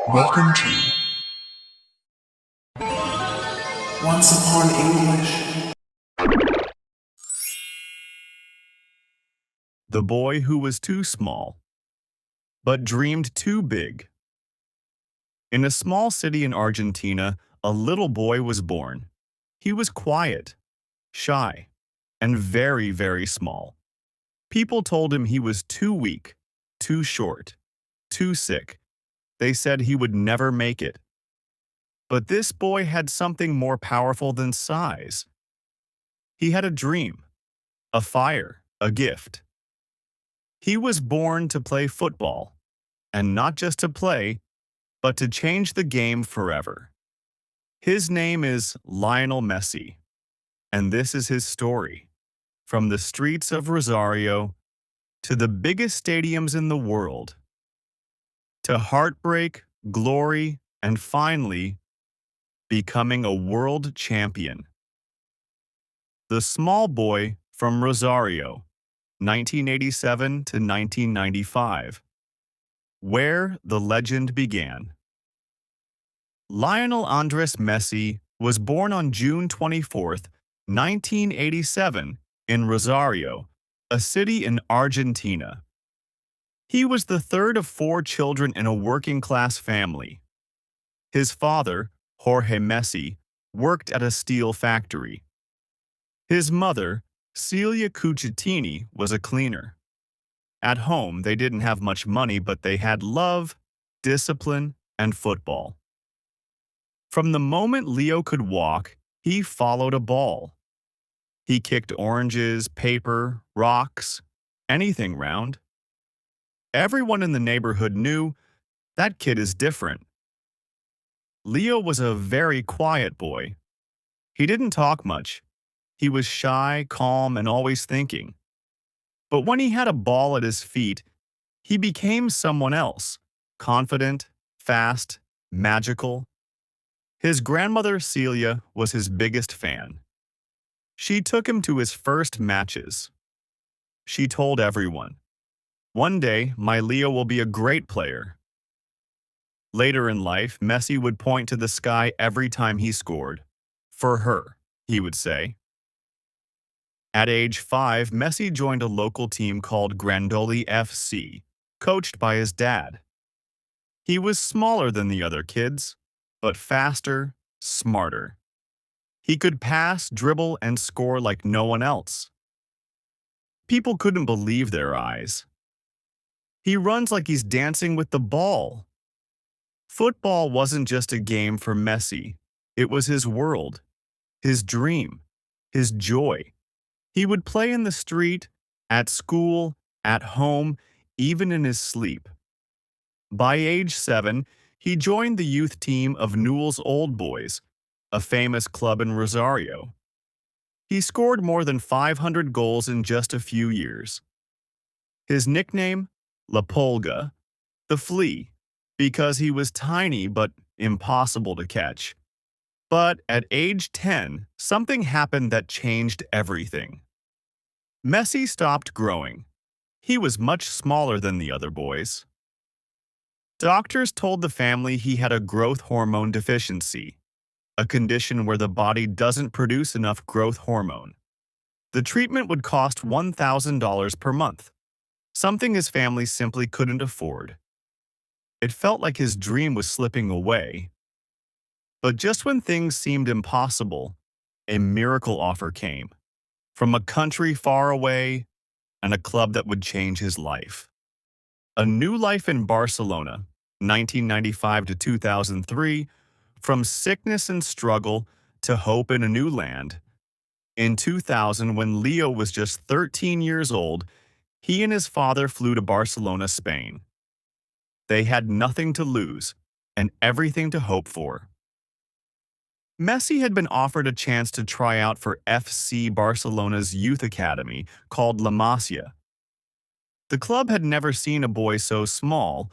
Welcome to Once Upon English. The boy who was too small, but dreamed too big. In a small city in Argentina, a little boy was born. He was quiet, shy, and very, very small. People told him he was too weak, too short, too sick. They said he would never make it. But this boy had something more powerful than size. He had a dream, a fire, a gift. He was born to play football, and not just to play, but to change the game forever. His name is Lionel Messi, and this is his story. From the streets of Rosario to the biggest stadiums in the world, to heartbreak, glory, and finally, becoming a world champion. The small boy from Rosario, 1987 to 1995. Where the legend began. Lionel Andres Messi was born on June 24, 1987, in Rosario, a city in Argentina. He was the third of four children in a working-class family. His father, Jorge Messi, worked at a steel factory. His mother, Celia Cuccittini, was a cleaner. At home, they didn't have much money, but they had love, discipline, and football. From the moment Leo could walk, he followed a ball. He kicked oranges, paper, rocks, anything round. Everyone in the neighborhood knew that kid is different. Leo was a very quiet boy. He didn't talk much. He was shy, calm, and always thinking. But when he had a ball at his feet, he became someone else, confident, fast, magical. His grandmother, Celia, was his biggest fan. She took him to his first matches. She told everyone, "One day, my Leo will be a great player." Later in life, Messi would point to the sky every time he scored. "For her," he would say. At age 5, Messi joined a local team called Grandoli FC, coached by his dad. He was smaller than the other kids, but faster, smarter. He could pass, dribble, and score like no one else. People couldn't believe their eyes. He runs like he's dancing with the ball. Football wasn't just a game for Messi. It was his world, his dream, his joy. He would play in the street, at school, at home, even in his sleep. By age 7, he joined the youth team of Newell's Old Boys, a famous club in Rosario. He scored more than 500 goals in just a few years. His nickname? La Pulga, the flea, because he was tiny but impossible to catch. But at age 10, something happened that changed everything. Messi stopped growing. He was much smaller than the other boys. Doctors told the family he had a growth hormone deficiency, a condition where the body doesn't produce enough growth hormone. The treatment would cost $1,000 per month, something his family simply couldn't afford. It felt like his dream was slipping away. But just when things seemed impossible, a miracle offer came. From a country far away, and a club that would change his life. A new life in Barcelona, 1995 to 2003, from sickness and struggle to hope in a new land. In 2000, when Leo was just 13 years old, he and his father flew to Barcelona, Spain. They had nothing to lose and everything to hope for. Messi had been offered a chance to try out for FC Barcelona's youth academy called La Masia. The club had never seen a boy so small,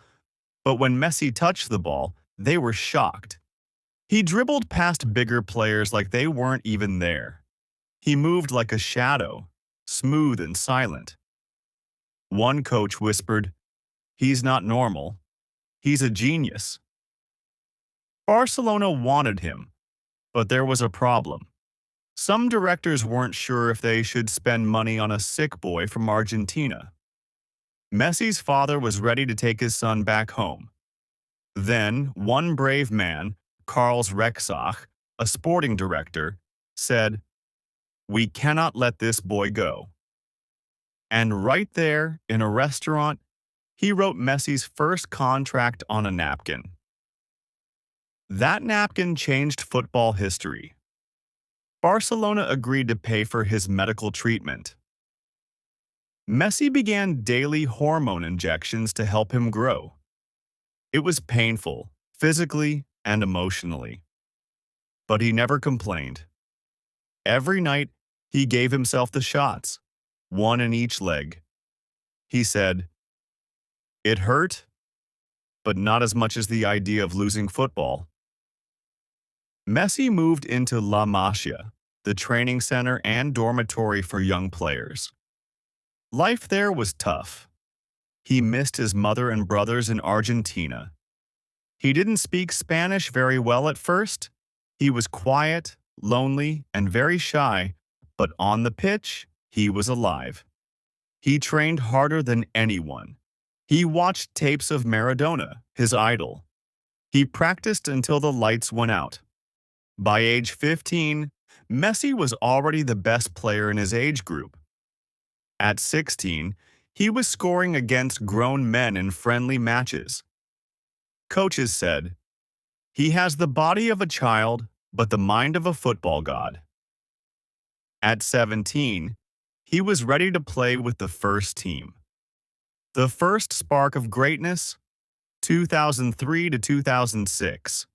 but when Messi touched the ball, they were shocked. He dribbled past bigger players like they weren't even there. He moved like a shadow, smooth and silent. One coach whispered, "He's not normal. He's a genius." Barcelona wanted him, but there was a problem. Some directors weren't sure if they should spend money on a sick boy from Argentina. Messi's father was ready to take his son back home. Then, one brave man, Karls Rexach, a sporting director, said, "We cannot let this boy go." And right there, in a restaurant, he wrote Messi's first contract on a napkin. That napkin changed football history. Barcelona agreed to pay for his medical treatment. Messi began daily hormone injections to help him grow. It was painful, physically and emotionally. But he never complained. Every night, he gave himself the shots, one in each leg. He said, "It hurt, but not as much as the idea of losing football." Messi moved into La Masia, the training center and dormitory for young players. Life there was tough. He missed his mother and brothers in Argentina. He didn't speak Spanish very well at first. He was quiet, lonely, and very shy, but on the pitch, he was alive. He trained harder than anyone. He watched tapes of Maradona, his idol. He practiced until the lights went out. By age 15, Messi was already the best player in his age group. At 16, he was scoring against grown men in friendly matches. Coaches said, "He has the body of a child, but the mind of a football god." At 17, he was ready to play with the first team. The first spark of greatness, 2003 to 2006.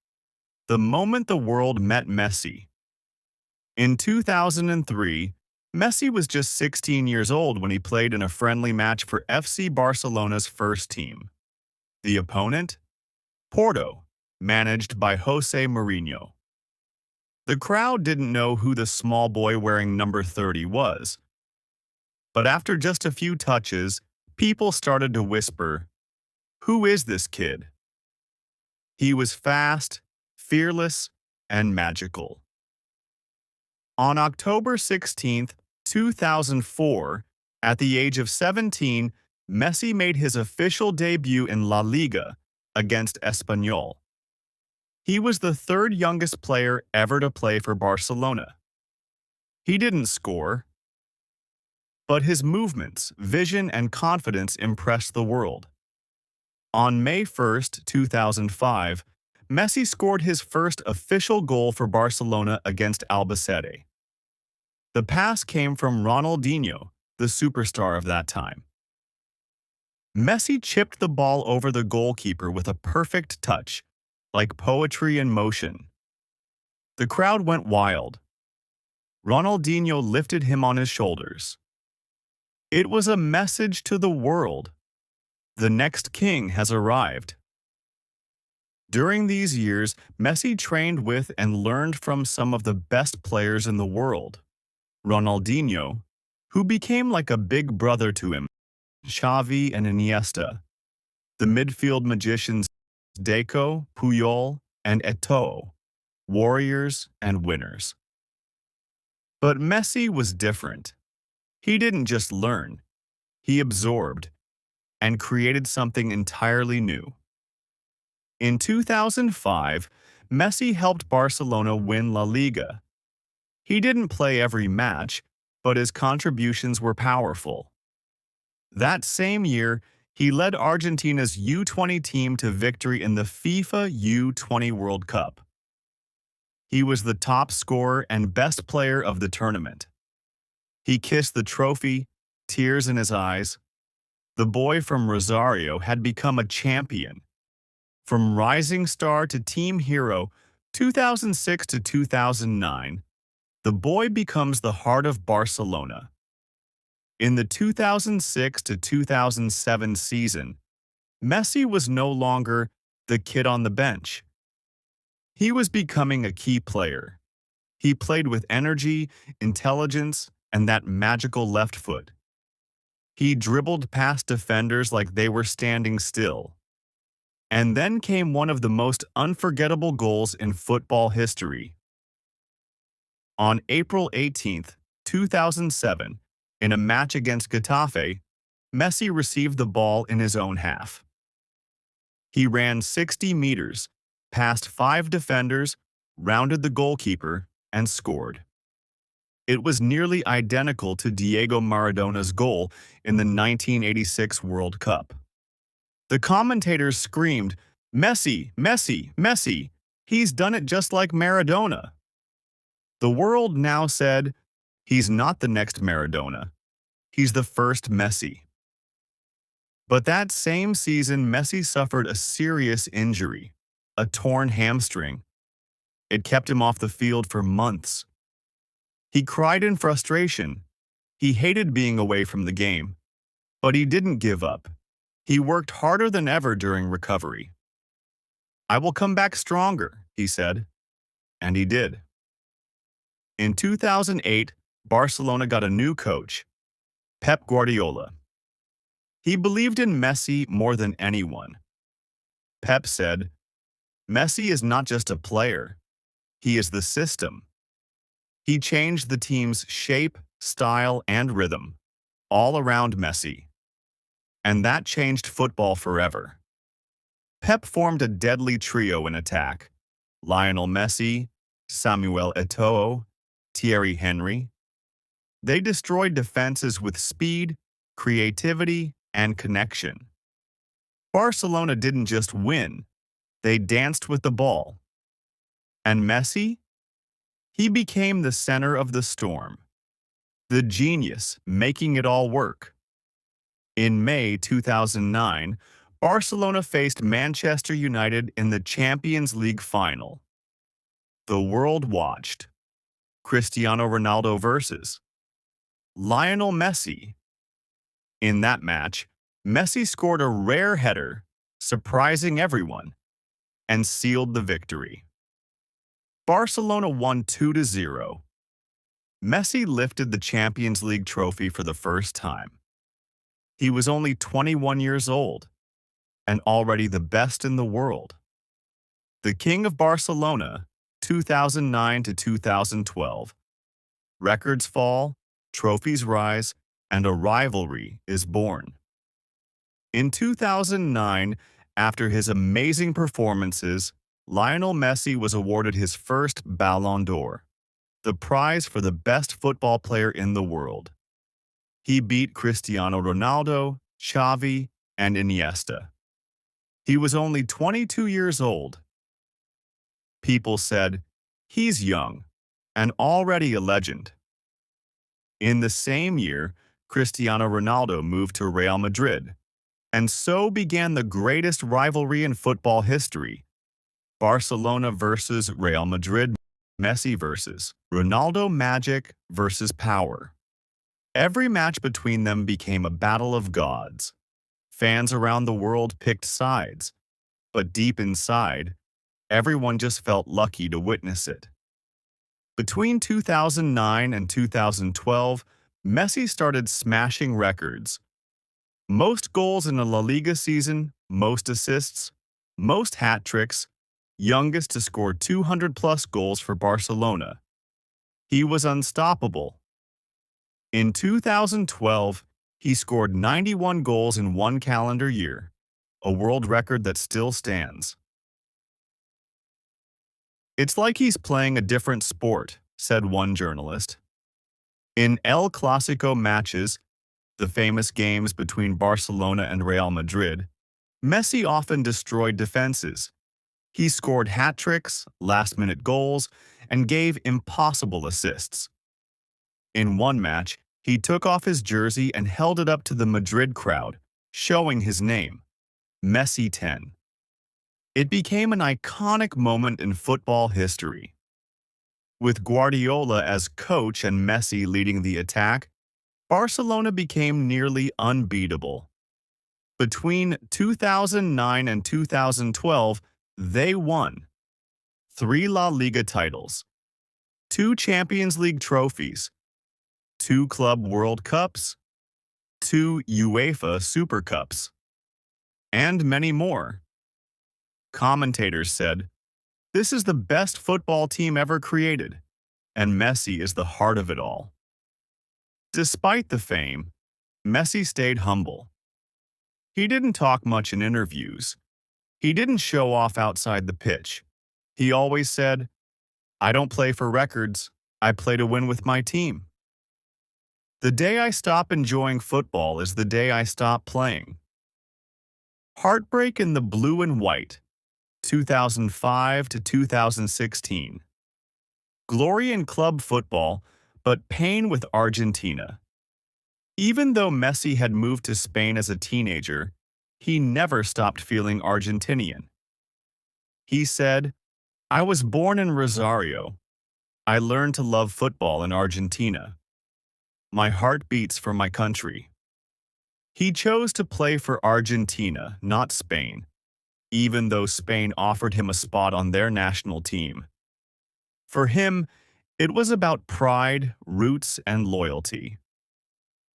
The moment the world met Messi. In 2003, Messi was just 16 years old when he played in a friendly match for FC Barcelona's first team. The opponent? Porto, managed by Jose Mourinho. The crowd didn't know who the small boy wearing number 30 was. But after just a few touches, people started to whisper, "Who is this kid?" He was fast, fearless, and magical. On October 16, 2004, at the age of 17, Messi made his official debut in La Liga against Espanyol. He was the third youngest player ever to play for Barcelona. He didn't score, but his movements, vision, and confidence impressed the world. On May 1, 2005, Messi scored his first official goal for Barcelona against Albacete. The pass came from Ronaldinho, the superstar of that time. Messi chipped the ball over the goalkeeper with a perfect touch, like poetry in motion. The crowd went wild. Ronaldinho lifted him on his shoulders. It was a message to the world. The next king has arrived. During these years, Messi trained with and learned from some of the best players in the world. Ronaldinho, who became like a big brother to him, Xavi and Iniesta, the midfield magicians Deco, Puyol, and Eto'o, warriors and winners. But Messi was different. He didn't just learn, he absorbed and created something entirely new. In 2005, Messi helped Barcelona win La Liga. He didn't play every match, but his contributions were powerful. That same year, he led Argentina's U20 team to victory in the FIFA U20 World Cup. He was the top scorer and best player of the tournament. He kissed the trophy, tears in his eyes. The boy from Rosario had become a champion. From rising star to team hero, 2006 to 2009, the boy becomes the heart of Barcelona. In the 2006 to 2007 season, Messi was no longer the kid on the bench. He was becoming a key player. He played with energy, intelligence, and that magical left foot. He dribbled past defenders like they were standing still. And then came one of the most unforgettable goals in football history. On April 18, 2007, in a match against Getafe, Messi received the ball in his own half. He ran 60 meters, passed 5 defenders, rounded the goalkeeper, and scored. It was nearly identical to Diego Maradona's goal in the 1986 World Cup. The commentators screamed, "Messi, Messi, Messi! He's done it just like Maradona." The world now said, "He's not the next Maradona. He's the first Messi." But that same season, Messi suffered a serious injury, a torn hamstring. It kept him off the field for months. He cried in frustration. He hated being away from the game. But he didn't give up. He worked harder than ever during recovery. "I will come back stronger," he said. And he did. In 2008, Barcelona got a new coach, Pep Guardiola. He believed in Messi more than anyone. Pep said, "Messi is not just a player. He is the system." He changed the team's shape, style, and rhythm, all around Messi. And that changed football forever. Pep formed a deadly trio in attack: Lionel Messi, Samuel Eto'o, Thierry Henry. They destroyed defenses with speed, creativity, and connection. Barcelona didn't just win, they danced with the ball. And Messi? He became the center of the storm, the genius making it all work. In May 2009, Barcelona faced Manchester United in the Champions League final. The world watched. Cristiano Ronaldo versus Lionel Messi. In that match, Messi scored a rare header, surprising everyone, and sealed the victory. Barcelona won 2-0. Messi lifted the Champions League trophy for the first time. He was only 21 years old, and already the best in the world. The King of Barcelona, 2009 to 2012. Records fall, trophies rise, and a rivalry is born. In 2009, after his amazing performances, Lionel Messi was awarded his first Ballon d'Or, the prize for the best football player in the world. He beat Cristiano Ronaldo, Xavi, and Iniesta. He was only 22 years old. People said, "He's young, and already a legend." In the same year, Cristiano Ronaldo moved to Real Madrid, and so began the greatest rivalry in football history: Barcelona versus Real Madrid, Messi versus Ronaldo, magic versus power. Every match between them became a battle of gods. Fans around the world picked sides, but deep inside, everyone just felt lucky to witness it. Between 2009 and 2012, Messi started smashing records. Most goals in a La Liga season, most assists, most hat tricks, youngest to score 200-plus goals for Barcelona. He was unstoppable. In 2012, he scored 91 goals in one calendar year, a world record that still stands. "It's like he's playing a different sport," said one journalist. In El Clásico matches, the famous games between Barcelona and Real Madrid, Messi often destroyed defenses. He scored hat tricks, last-minute goals, and gave impossible assists. In one match, he took off his jersey and held it up to the Madrid crowd, showing his name, Messi 10. It became an iconic moment in football history. With Guardiola as coach and Messi leading the attack, Barcelona became nearly unbeatable. Between 2009 and 2012, they won 3 La Liga titles, 2 Champions League trophies, 2 Club World Cups, 2 UEFA Super Cups, and many more. Commentators said, "This is the best football team ever created, and Messi is the heart of it all." Despite the fame, Messi stayed humble. He didn't talk much in interviews. He didn't show off outside the pitch. He always said, "I don't play for records. I play to win with my team. The day I stop enjoying football is the day I stop playing." Heartbreak in the blue and white, 2005 to 2016. Glory in club football, but pain with Argentina. Even though Messi had moved to Spain as a teenager, he never stopped feeling Argentinian. He said, "I was born in Rosario. I learned to love football in Argentina. My heart beats for my country." He chose to play for Argentina, not Spain, even though Spain offered him a spot on their national team. For him, it was about pride, roots, and loyalty.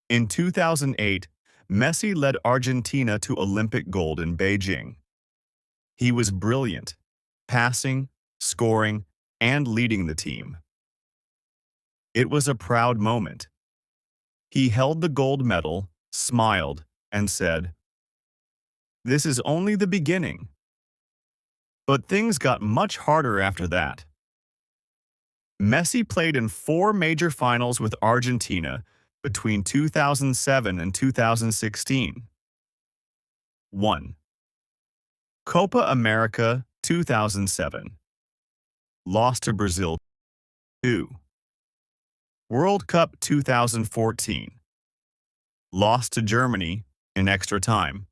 In 2008, Messi led Argentina to Olympic gold in Beijing. He was brilliant, passing, scoring, and leading the team. It was a proud moment. He held the gold medal, smiled, and said, "This is only the beginning." But things got much harder after that. Messi played in 4 major finals with Argentina between 2007 and 2016. 1. Copa America 2007. Lost to Brazil. 2. World Cup 2014. Lost to Germany in extra time.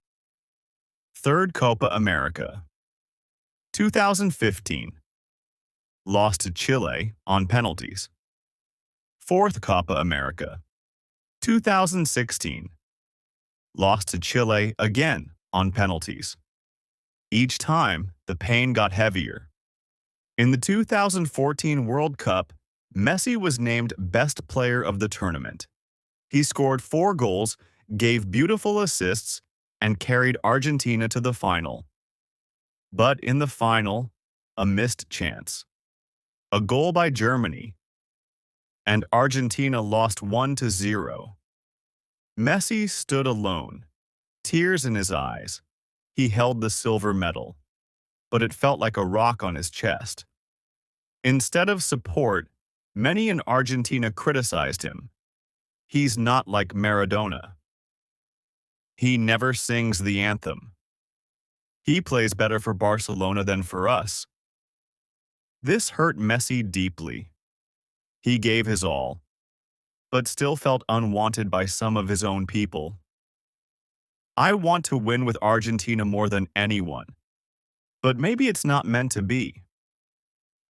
3rd Copa America. 2015. Lost to Chile on penalties. 4th Copa America. 2016. Lost to Chile again on penalties. Each time, the pain got heavier. In the 2014 World Cup, Messi was named Best Player of the tournament. He scored 4 goals, gave beautiful assists, and carried Argentina to the final. But in the final, a missed chance. A goal by Germany, and Argentina lost 1-0. Messi stood alone, tears in his eyes. He held the silver medal, but it felt like a rock on his chest. Instead of support, many in Argentina criticized him. "He's not like Maradona. He never sings the anthem. He plays better for Barcelona than for us." This hurt Messi deeply. He gave his all, but still felt unwanted by some of his own people. "I want to win with Argentina more than anyone, but maybe it's not meant to be."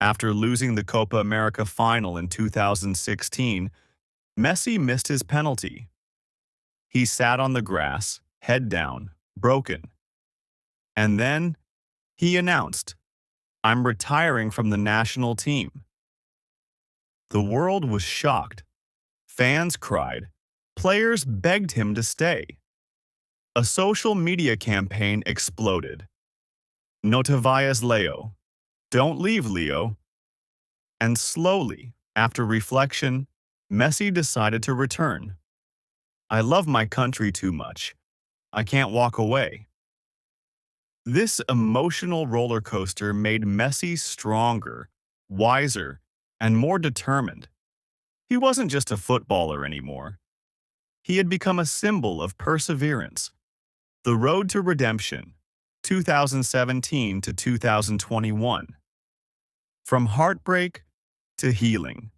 After losing the Copa America final in 2016, Messi missed his penalty. He sat on the grass, head down, broken. And then he announced, "I'm retiring from the national team." The world was shocked. Fans cried. Players begged him to stay. A social media campaign exploded. "No te vayas, Leo." "Don't leave, Leo." And slowly, after reflection, Messi decided to return. "I love my country too much. I can't walk away." This emotional roller coaster made Messi stronger, wiser, and more determined. He wasn't just a footballer anymore. He had become a symbol of perseverance. The road to redemption, 2017 to 2021. From heartbreak to healing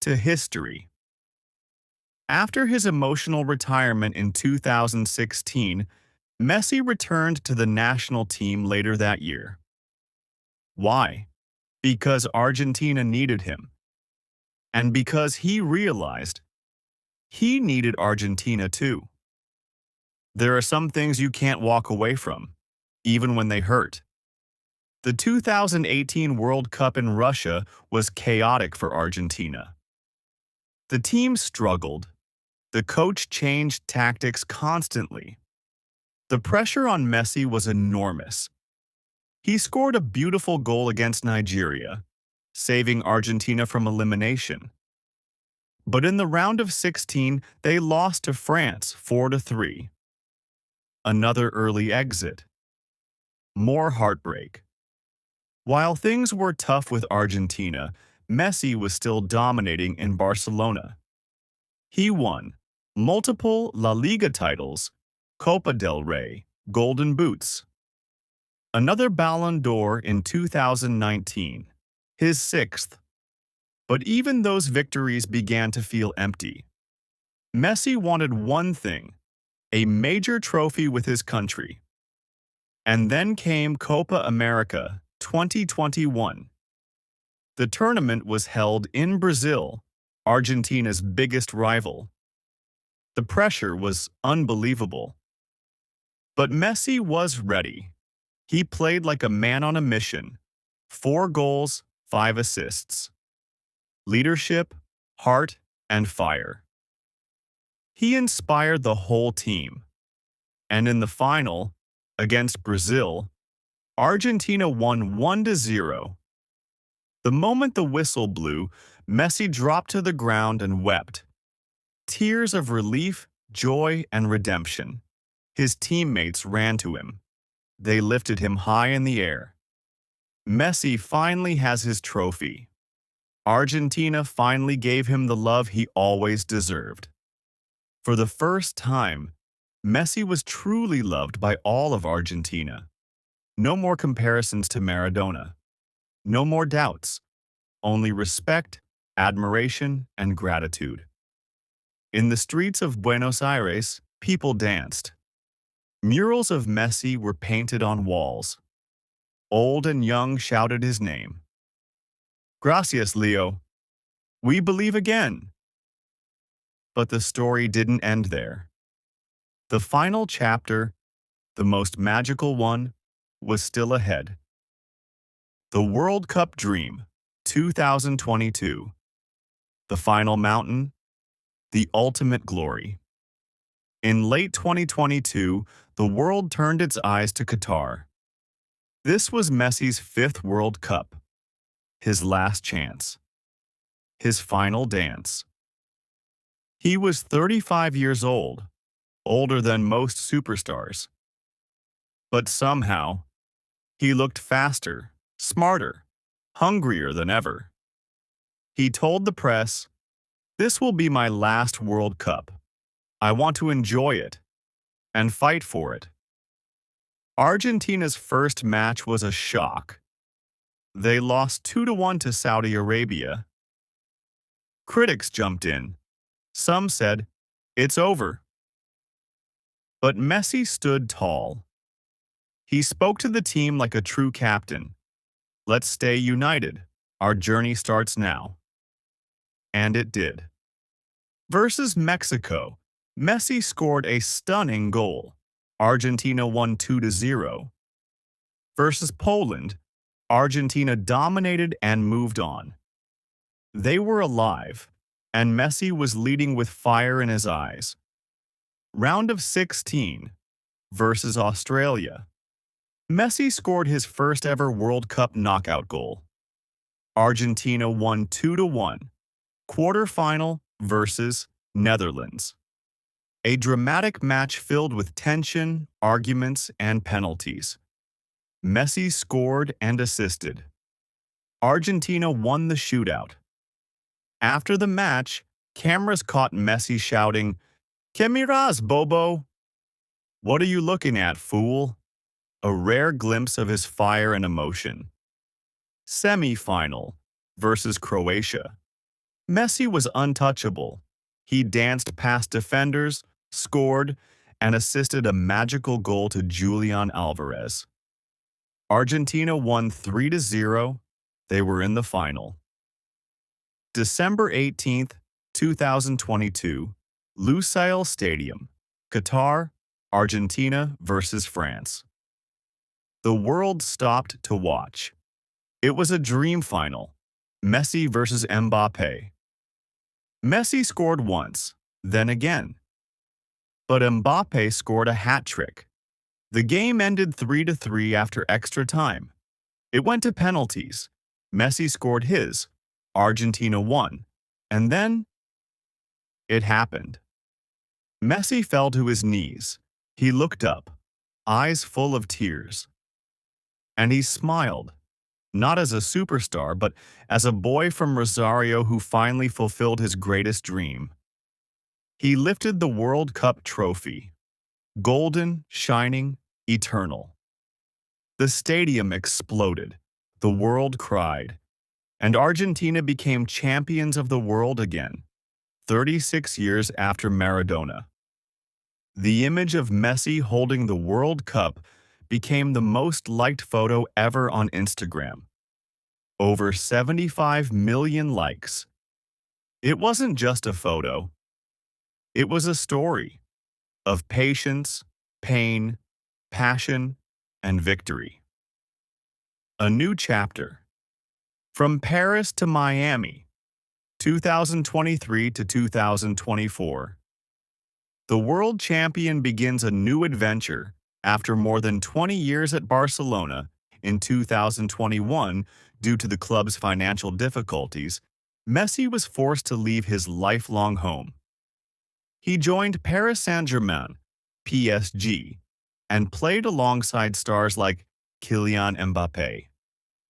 to history. After his emotional retirement in 2016, Messi returned to the national team later that year. Why? Because Argentina needed him. And because he realized he needed Argentina too. There are some things you can't walk away from, even when they hurt. The 2018 World Cup in Russia was chaotic for Argentina. The team struggled. The coach changed tactics constantly. The pressure on Messi was enormous. He scored a beautiful goal against Nigeria, saving Argentina from elimination. But in the round of 16, they lost to France 4-3. Another early exit. More heartbreak. While things were tough with Argentina, Messi was still dominating in Barcelona. He won multiple La Liga titles, Copa del Rey, Golden Boots. Another Ballon d'Or in 2019, his sixth. But even those victories began to feel empty. Messi wanted one thing, a major trophy with his country. And then came Copa America 2021. The tournament was held in Brazil, Argentina's biggest rival. The pressure was unbelievable. But Messi was ready. He played like a man on a mission. 4 goals, 5 assists. Leadership, heart, and fire. He inspired the whole team. And in the final, against Brazil, Argentina won 1-0. The moment the whistle blew, Messi dropped to the ground and wept. Tears of relief, joy, and redemption. His teammates ran to him. They lifted him high in the air. Messi finally has his trophy. Argentina finally gave him the love he always deserved. For the first time, Messi was truly loved by all of Argentina. No more comparisons to Maradona. No more doubts. Only respect, admiration, and gratitude. In the streets of Buenos Aires, people danced. Murals of Messi were painted on walls. Old and young shouted his name. Gracias, Leo. We believe again. But the story didn't end there. The final chapter, the most magical one, was still ahead. The World Cup Dream, 2022. The final mountain, the ultimate glory. In late 2022, the world turned its eyes to Qatar. This was Messi's 5th World Cup, his last chance, his final dance. He was 35 years old, older than most superstars. But somehow, he looked faster, smarter, hungrier than ever. He told the press, "This will be my last World Cup. I want to enjoy it and fight for it." Argentina's first match was a shock. They lost 2-1 to Saudi Arabia. Critics jumped in. Some said, "It's over." But Messi stood tall. He spoke to the team like a true captain. "Let's stay united. Our journey starts now." And it did. Versus Mexico, Messi scored a stunning goal. Argentina won 2-0. Versus Poland, Argentina dominated and moved on. They were alive, and Messi was leading with fire in his eyes. Round of 16, versus Australia. Messi scored his first ever World Cup knockout goal. Argentina won 2-1. Quarterfinal versus Netherlands. A dramatic match filled with tension, arguments, and penalties. Messi scored and assisted. Argentina won the shootout. After the match, cameras caught Messi shouting, "Que miras, Bobo?" "What are you looking at, fool?" A rare glimpse of his fire and emotion. Semi-final versus Croatia. Messi was untouchable. He danced past defenders, scored, and assisted a magical goal to Julian Alvarez. Argentina won 3-0. They were in the final. December 18th, 2022, Lusail Stadium, Qatar, Argentina versus France. The world stopped to watch. It was a dream final. Messi versus Mbappe. Messi scored once, then again. But Mbappe scored a hat trick. The game ended 3-3 after extra time. It went to penalties. Messi scored his. Argentina won. And then it happened. Messi fell to his knees. He looked up, eyes full of tears. And he smiled, not as a superstar, but as a boy from Rosario who finally fulfilled his greatest dream. He lifted the World Cup trophy, golden, shining, eternal. The stadium exploded, the world cried, and Argentina became champions of the world again, 36 years after Maradona. The image of Messi holding the World Cup became the most liked photo ever on Instagram. Over 75 million likes. It wasn't just a photo. It was a story of patience, pain, passion, and victory. A new chapter. From Paris to Miami, 2023 to 2024. The world champion begins a new adventure after more than 20 years at Barcelona. In 2021, due to the club's financial difficulties, Messi was forced to leave his lifelong home. He joined Paris Saint-Germain, PSG, and played alongside stars like Kylian Mbappé,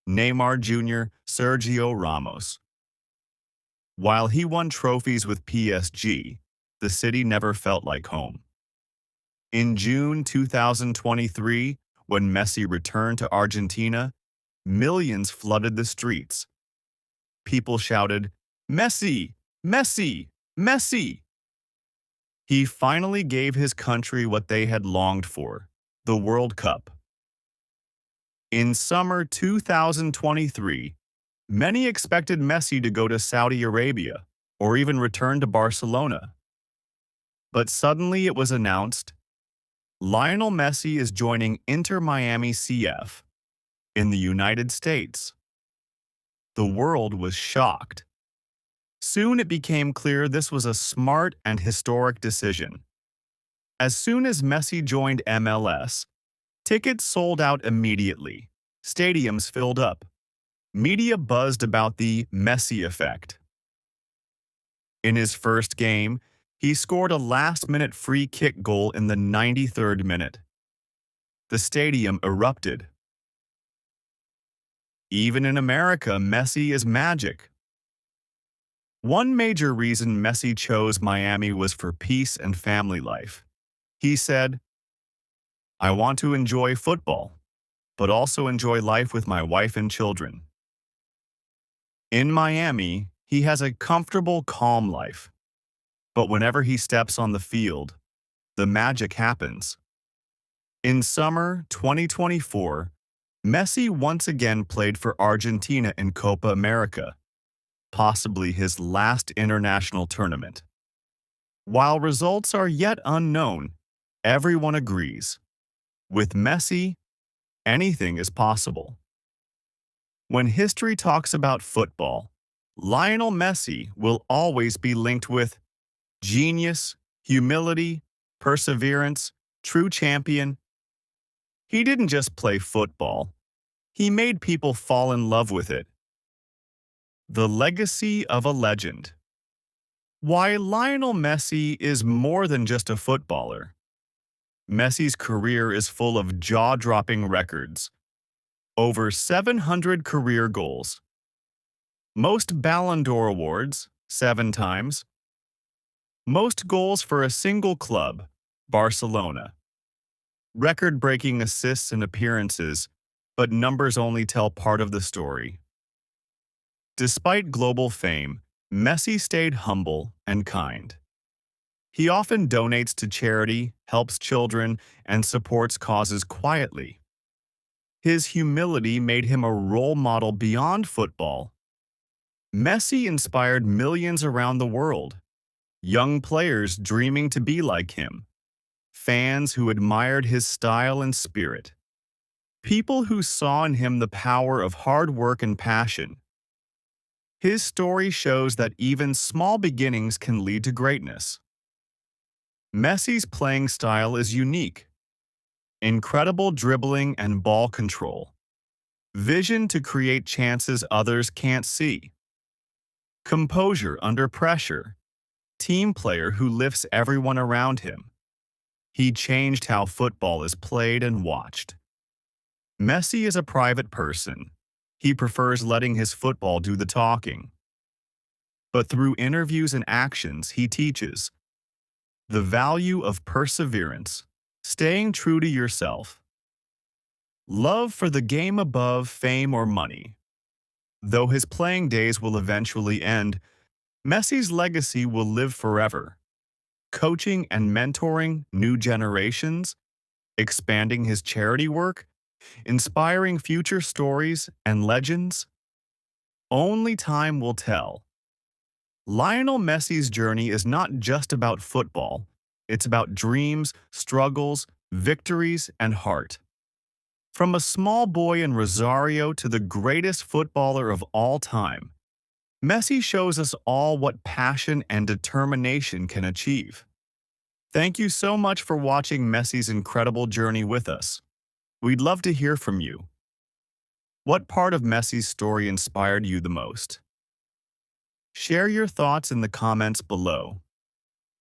Neymar Jr., Sergio Ramos. While he won trophies with PSG, the city never felt like home. In June 2023, when Messi returned to Argentina, millions flooded the streets. People shouted, "Messi! Messi! Messi!" He finally gave his country what they had longed for, the World Cup. In summer 2023, many expected Messi to go to Saudi Arabia or even return to Barcelona. But suddenly it was announced, Lionel Messi is joining Inter Miami CF in the United States. The world was shocked. Soon it became clear this was a smart and historic decision. As soon as Messi joined MLS, tickets sold out immediately. Stadiums filled up. Media buzzed about the Messi effect. In his first game, he scored a last-minute free kick goal in the 93rd minute. The stadium erupted. Even in America, Messi is magic. One major reason Messi chose Miami was for peace and family life. He said, "I want to enjoy football, but also enjoy life with my wife and children." In Miami, he has a comfortable, calm life. But whenever he steps on the field, the magic happens. In summer 2024, Messi once again played for Argentina in Copa America, possibly his last international tournament. While results are yet unknown, everyone agrees. With Messi, anything is possible. When history talks about football, Lionel Messi will always be linked with genius, humility, perseverance, true champion. He didn't just play football. He made people fall in love with it. The legacy of a legend. Why Lionel Messi is more than just a footballer. Messi's career is full of jaw-dropping records. Over 700 career goals. Most Ballon d'Or awards, 7 times. Most goals for a single club, Barcelona. Record-breaking assists and appearances, but numbers only tell part of the story. Despite global fame, Messi stayed humble and kind. He often donates to charity, helps children, and supports causes quietly. His humility made him a role model beyond football. Messi inspired millions around the world. Young players dreaming to be like him, fans who admired his style and spirit, people who saw in him the power of hard work and passion. His story shows that even small beginnings can lead to greatness. Messi's playing style is unique. Incredible dribbling and ball control. vision to create chances others can't see, composure under pressure, team player who lifts everyone around him. He changed how football is played and watched. Messi is a private person. He prefers letting his football do the talking. But through interviews and actions, he teaches the value of perseverance, staying true to yourself, love for the game above fame or money. Though his playing days will eventually end, Messi's legacy will live forever, coaching and mentoring new generations, expanding his charity work, inspiring future stories and legends. Only time will tell. Lionel Messi's journey is not just about football. It's about dreams, struggles, victories, and heart. From a small boy in Rosario to the greatest footballer of all time, Messi shows us all what passion and determination can achieve. Thank you so much for watching Messi's incredible journey with us. We'd love to hear from you. What part of Messi's story inspired you the most? Share your thoughts in the comments below.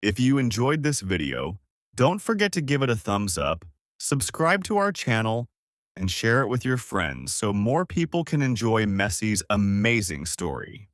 If you enjoyed this video, don't forget to give it a thumbs up, subscribe to our channel, and share it with your friends so more people can enjoy Messi's amazing story.